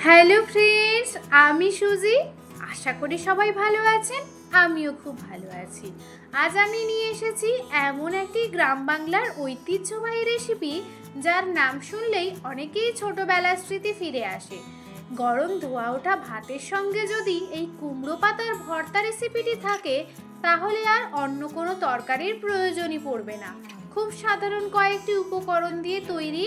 Hello friends, আমি সুজি। আশা করি সবাই ভালো আছেন। আমিও খুব ভালো আছি। আজ আমি নিয়ে এসেছি এমন একটি গ্রাম বাংলার ঐতিহ্যবাহী রেসিপি, যার নাম শুনলেই অনেকেই ছোটবেলার স্মৃতি ফিরে আসে। গরম ধোয়া ওঠা ভাতের সঙ্গে যদি এই কুমড়ো পাতার ভর্তা রেসিপিটি থাকে, তাহলে আর অন্য কোনো তরকারির প্রয়োজনই পড়বে না। খুব সাধারণ কয়েকটি উপকরণ দিয়ে তৈরি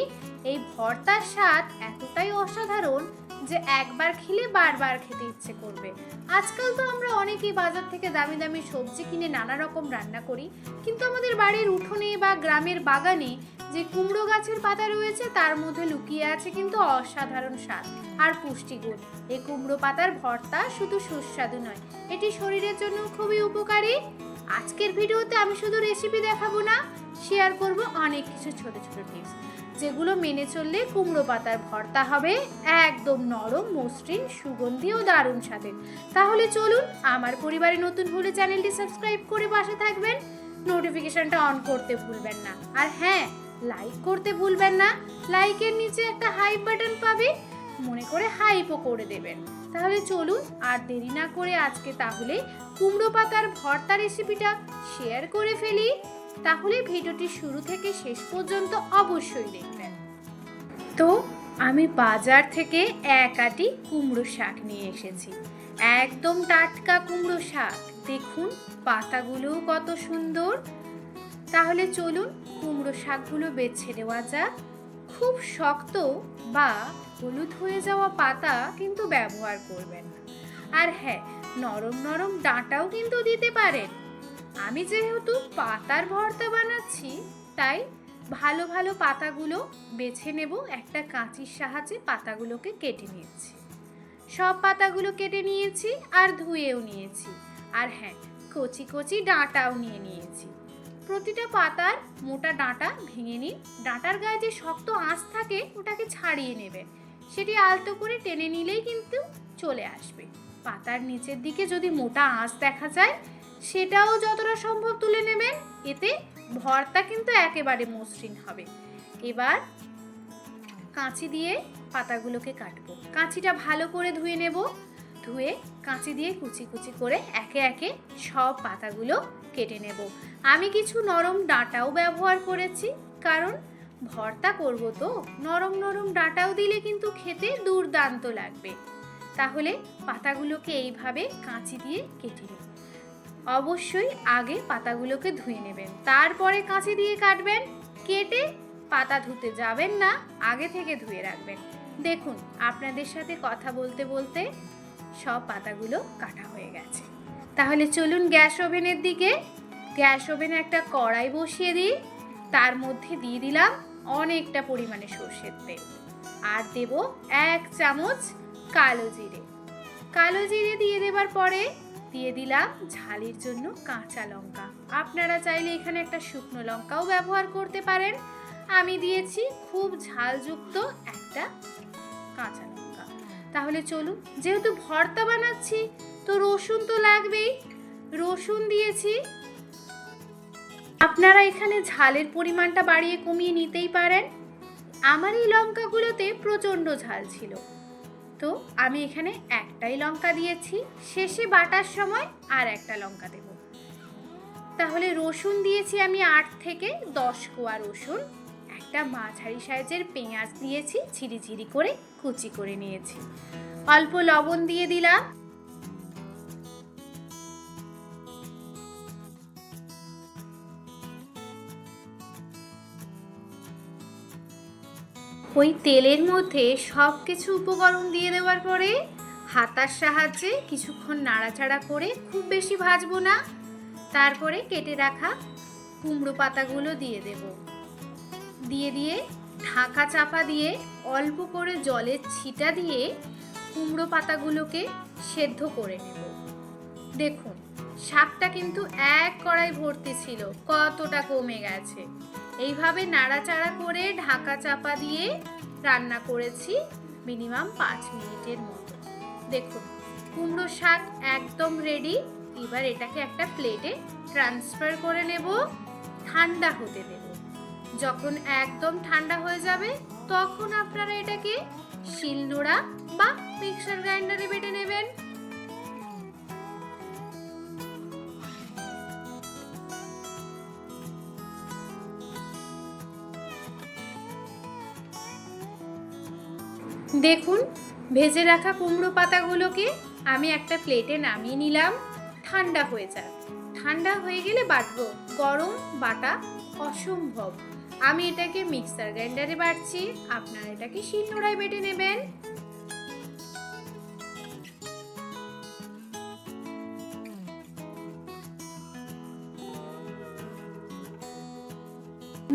এই ভর্তার স্বাদ এতটাই অসাধারণ যে একবার খেলে বারবার খেতে ইচ্ছে করবে। আজকাল তো আমরা অনেকেই বাজার থেকে দামি দামি সবজি কিনে নানা রকম রান্না করি, কিন্তু আমাদের বাড়ির উঠোনে বা গ্রামের বাগানে যে কুমড়ো গাছের পাতা রয়েছে, তার মধ্যে লুকিয়ে আছে কিন্তু অসাধারণ স্বাদ আর পুষ্টিগুণ। এই কুমড়ো পাতার ভর্তা শুধু সুস্বাদু নয়, এটি শরীরের জন্য খুবই উপকারী। আজকের ভিডিওতে আমি শুধু রেসিপি দেখাবো না, শেয়ার করব অনেক কিছু ছোট ছোট টিপস, যেগুলো মেনে চললে কুমড়ো পাতার ভর্তা হবে একদম নরম, মসৃণ, সুগন্ধি ও দারুণ স্বাদের। তাহলে চলুন, আমার পরিবারে নতুন হলে চ্যানেলটি সাবস্ক্রাইব করে পাশে থাকবেন, নোটিফিকেশনটা অন করতে ভুলবেন না। আর হ্যাঁ, লাইক করতে ভুলবেন না। লাইকের নিচে একটা হাইপ বাটন পাবে, মনে করে হাইপও করে দেবেন। তাহলে চলুন, আর দেরি না করে আজকে তাহলে কুমড়ো পাতার ভর্তা রেসিপিটা শেয়ার করে ফেলি। তাহলে ভিডিওটি শুরু থেকে শেষ পর্যন্ত অবশ্যই দেখবেন। তো আমি বাজার থেকে এক আটি কুমড়ো শাক নিয়ে এসেছি। একদম টাটকা কুমড়ো শাক, দেখুন পাতাগুলোও কত সুন্দর। তাহলে চলুন কুমড়ো শাকগুলো বেছে নেওয়া যাক। খুব শক্ত বা হলুদ হয়ে যাওয়া পাতা কিন্তু ব্যবহার করবেন না। আর হ্যাঁ, নরম নরম ডাঁটাও কিন্তু দিতে পারেন। আমি যেহেতু পাতার ভর্তা বানাচ্ছি, তাই ভালো ভালো পাতাগুলো বেছে নেব। একটা কাঁচির সাহায্যে পাতাগুলোকে কেটে নিয়েছি। সব পাতাগুলো কেটে নিয়েছি আর ধুয়েও নিয়েছি। আর হ্যাঁ, কচি কচি ডাঁটাও নিয়ে নিয়েছি। প্রতিটা পাতার মোটা ডাঁটা ভেঙে নিন। ডাঁটার গায়ে যে শক্ত আঁশ থাকে, ওটাকে ছাড়িয়ে নেবেন। সেটি আলতো করে টেনে নিলেই কিন্তু চলে আসবে। পাতার নিচের দিকে যদি মোটা আঁশ দেখা যায়, সেটাও যতটা সম্ভব তুলে নেবেন। এতে ভর্তা কিন্তু একেবারে মসৃণ হবে। এবার কাঁচি দিয়ে পাতাগুলোকে কাটবো। কাঁচিটা ভালো করে ধুয়ে নেব। ধুয়ে কাঁচি দিয়ে কুচি কুচি করে একে একে সব পাতাগুলো কেটে নেব। আমি কিছু নরম ডাঁটাও ব্যবহার করেছি, কারণ ভর্তা করব তো নরম নরম ডাঁটাও দিলে কিন্তু খেতে দুর্দান্ত লাগবে। তাহলে পাতাগুলোকে এইভাবে কাঁচি দিয়ে কেটে নেব। অবশ্যই আগে পাতাগুলোকে ধুয়ে নেবেন, তারপরে কাঁচি দিয়ে কাটবেন। কেটে পাতা ধুতে যাবেন না, আগে থেকে ধুয়ে রাখবেন। দেখুন, আপনাদের সাথে কথা বলতে বলতে সব পাতাগুলো কাটা হয়ে গেছে। তাহলে চলুন গ্যাস ওভেনের দিকে। গ্যাস ওভেনে একটা কড়াই বসিয়ে দিই। তার মধ্যে দিয়ে দিলাম অনেকটা পরিমাণে সর্ষের তেল, আর দেব 1 চামচ কালো জিরে। কালো জিরে দিয়ে দেবার পরে দিয়ে দিলাম ঝালের জন্য কাঁচা লঙ্কা। আপনারা চাইলে এখানে একটা শুকনো লঙ্কাও ব্যবহার করতে পারেন। আমি দিয়েছি খুব ঝালযুক্ত একটা কাঁচা লঙ্কা। তাহলে চলুন, যেহেতু ভর্তা বানাচ্ছি তো রসুন তো লাগবেই, রসুন দিয়েছি। আপনারা এখানে ঝালের পরিমাণটা বাড়িয়ে কমিয়ে নিতেই পারেন। আমার এই লঙ্কাগুলোতে প্রচণ্ড ঝাল ছিল, তো আমি এখানে একটাই লঙ্কা দিয়েছি। শেষে বাটার সময় আর একটা লঙ্কা দেব। তাহলে রসুন দিয়েছি আমি 8 থেকে 10 কোয়া রসুন। একটা মাঝারি সাইজের পেঁয়াজ দিয়েছি, ঝিরিঝিরি করে কুচি করে নিয়েছি। অল্প লবণ দিয়ে দিলাম। ওই তেলের মধ্যে সব কিছু উপকরণ দিয়ে দেওয়ার পরে হাতার সাহায্যে কিছুক্ষণ নাড়াচাড়া করে, খুব বেশি ভাজবো না, তারপরে কেটে রাখা কুমড়ো পাতাগুলো দিয়ে দেব। দিয়ে ঢাকা চাপা দিয়ে অল্প করে জলের ছিটা দিয়ে কুমড়ো পাতাগুলোকে সেদ্ধ করে নেব। দেখুন, শাকটা কিন্তু এক কড়াই ভর্তি ছিল, কতটা কমে গেছে। এইভাবে নাড়াচাড়া করে ঢাকা চাপা দিয়ে রান্না করেছি মিনিমাম 5 মিনিটের মতো। দেখুন, কুমড়ো শাক একদম রেডি। এবার এটাকে একটা প্লেটে ট্রান্সফার করে নেব, ঠান্ডা হতে দেব। যখন একদম ঠান্ডা হয়ে যাবে, তখন আপনারা এটাকে শিলনোড়া বা মিক্সার গ্রাইন্ডারে বেটে নেবেন। দেখুন, ভেজে রাখা কুমড়ো পাতাগুলোকে আমি একটা প্লেটে নামিয়ে নিলাম। ঠান্ডা হয়ে যাক, ঠান্ডা হয়ে গেলে বাটবো। গরম বাটা অসম্ভব। আমি এটাকে মিক্সার গ্রাইন্ডারে বাটছি, আপনারা এটাকে শিলনোড়ায় বেটে নেবেন।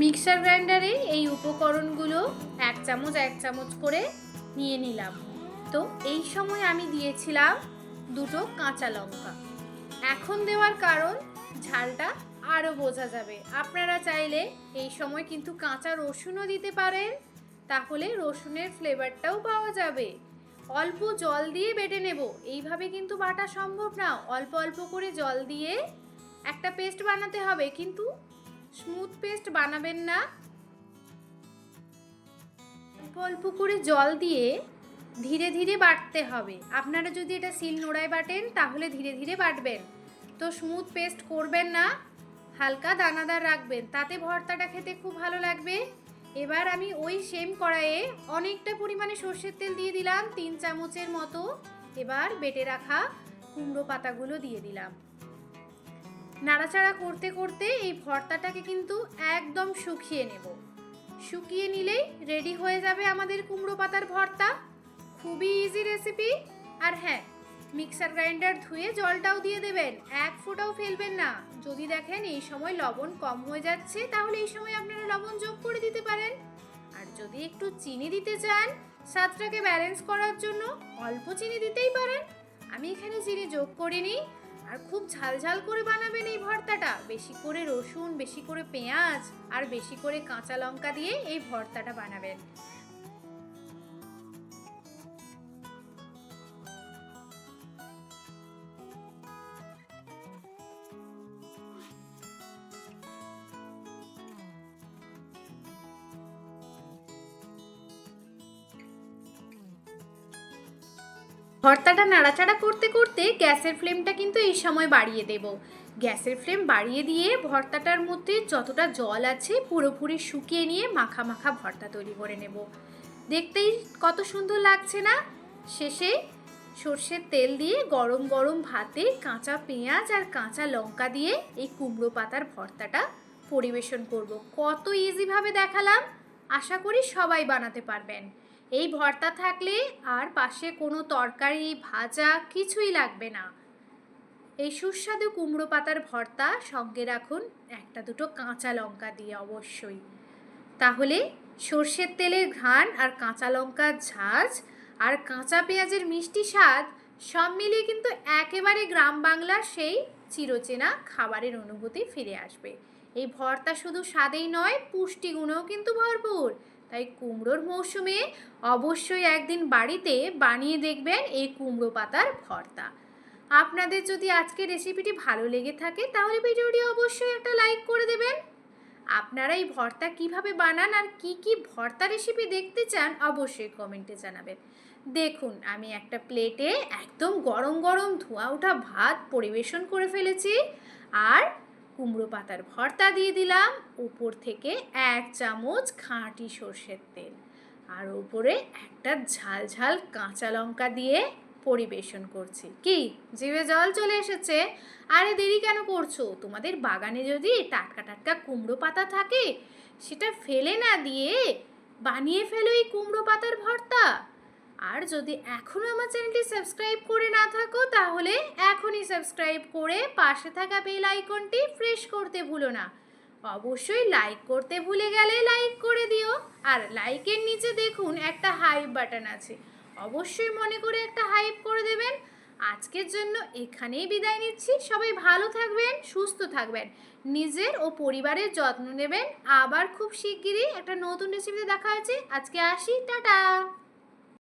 মিক্সার গ্রাইন্ডারে এই উপকরণগুলো এক চামচ করে নিয়ে নিলাম। তো এই সময় আমি দিয়েছিলাম দুটো কাঁচা লঙ্কা। এখন দেওয়ার কারণ ঝালটা আরও বোঝা যাবে। আপনারা চাইলে এই সময় কিন্তু কাঁচা রসুনও দিতে পারেন, তাহলে রসুনের ফ্লেভারটাও পাওয়া যাবে। অল্প জল দিয়ে বেটে নেব, এইভাবে কিন্তু বাটা সম্ভব না। অল্প অল্প করে জল দিয়ে একটা পেস্ট বানাতে হবে, কিন্তু স্মুথ পেস্ট বানাবেন না। অল্প অল্প করে জল দিয়ে ধীরে ধীরে বাটতে হবে। আপনারা যদি এটা শিলনোড়ায় বাটেন তাহলে ধীরে ধীরে বাটবেন, তো স্মুথ পেস্ট করবেন না, হালকা দানাদার রাখবেন, তাতে ভর্তাটা খেতে খুব ভালো লাগবে। এবার আমি ওই সেম কড়াইয়ে অনেকটা পরিমাণে সর্ষের তেল দিয়ে দিলাম, 3 চামচের মতো। এবার বেটে রাখা কুমড়ো পাতাগুলো দিয়ে দিলাম। নাড়াচাড়া করতে করতে এই ভর্তাটাকে কিন্তু একদম শুকিয়ে নেব। শুকিয়ে নিলেই রেডি হয়ে যাবে আমাদের কুমড়ো পাতার ভর্তা। খুবই ইজি রেসিপি। আর হ্যাঁ, মিক্সার গ্রাইন্ডার ধুয়ে জলটাও দিয়ে দেবেন, এক ফোঁটাও ফেলবেন না। যদি দেখেন এই সময় লবণ কম হয়ে যাচ্ছে, তাহলে এই সময় আপনারা লবণ যোগ করে দিতে পারেন। আর যদি একটু চিনি দিতে চান স্বাদটাকে ব্যালেন্স করার জন্য, অল্প চিনি দিতেই পারেন। আমি এখানে চিনি যোগ করিনি। আর খুব ঝাল করে বানাবেন এই ভর্তাটা। বেশি করে রসুন, বেশি করে পেঁয়াজ আর বেশি করে কাঁচা লঙ্কা দিয়ে এই ভর্তাটা বানাবেন। ভর্তাটা নাড়াচাড়া করতে করতে গ্যাসের ফ্লেমটা কিন্তু এই সময় বাড়িয়ে দেব। গ্যাসের ফ্লেম বাড়িয়ে দিয়ে ভর্তাটার মধ্যে যতটা জল আছে পুরোপুরি শুকিয়ে নিয়ে মাখা মাখা ভর্তা তৈরি করে নেব। দেখতেই কত সুন্দর লাগছে না? শেষে সর্ষের তেল দিয়ে গরম গরম ভাতে কাঁচা পেঁয়াজ আর কাঁচা লঙ্কা দিয়ে এই কুমড়ো পাতার ভর্তাটা পরিবেশন করব। কত ইজিভাবে দেখালাম, আশা করি সবাই বানাতে পারবেন। এই ভর্তা থাকলে আর পাশে কোনো তরকারি ভাজা কিছুই লাগবে না। এই সুস্বাদু কুমড়ো পাতার ভর্তা সঙ্গে রাখুন একটা দুটো কাঁচা লঙ্কা দিয়ে অবশ্যই। তাহলে সর্ষের তেলের ঘ্রাণ আর কাঁচা লঙ্কার ঝাঁঝ আর কাঁচা পেঁয়াজের মিষ্টি স্বাদ সব মিলিয়ে কিন্তু একেবারে গ্রাম বাংলার সেই চিরচেনা খাবারের অনুভূতি ফিরে আসবে। এই ভর্তা শুধু স্বাদেই নয়, পুষ্টিগুণেও কিন্তু ভরপুর। তাই কুমড়োর মৌসুমে অবশ্যই একদিন বাড়িতে বানিয়ে দেখবেন এই কুমড়ো পাতার ভর্তা। আপনাদের যদি আজকের রেসিপিটি ভালো লেগে থাকে তাহলে ভিডিওটি অবশ্যই একটা লাইক করে দেবেন। আপনারা এই ভর্তা কিভাবে বানান আর কি কি ভর্তা রেসিপি দেখতে চান অবশ্যই কমেন্টে জানাবেন। দেখুন, আমি একটা প্লেটে একদম গরম গরম ধোয়া ওঠা ভাত পরিবেশন করে ফেলেছি, আর কুমড়ো পাতার ভর্তা দিয়ে দিলাম। উপর থেকে 1 চামচ খাঁটি সর্ষের তেল, আর উপরে একটা ঝাল ঝাল কাঁচা লঙ্কা দিয়ে পরিবেশন করছি। কি জিভে জল চলে এসেছে? আরে দেরি কেন করছো? তোমাদের বাগানে যদি টাটকা টাটকা কুমড়ো পাতা থাকে, সেটা ফেলে না দিয়ে বানিয়ে ফেলো এই কুমড়ো পাতার ভর্তা। আর যদি এখনও আমার চ্যানেলটি সাবস্ক্রাইব করে না থাকো, তাহলে এখনই সাবস্ক্রাইব করে পাশে থাকা বেল আইকনটি প্রেস করতে ভুলো না। অবশ্যই লাইক করতে ভুলে গেলে লাইক করে দিও। আর লাইকের নিচে দেখুন একটা হাইপ বাটন আছে, অবশ্যই মনে করে একটা হাইপ করে দেবেন। আজকের জন্য এখানেই বিদায় নিচ্ছি। সবাই ভালো থাকবেন, সুস্থ থাকবেন, নিজের ও পরিবারের যত্ন নেবেন। আবার খুব শিগগিরই একটা নতুন রেসিপিতে দেখা হচ্ছে। আজকে আসি, টাটা।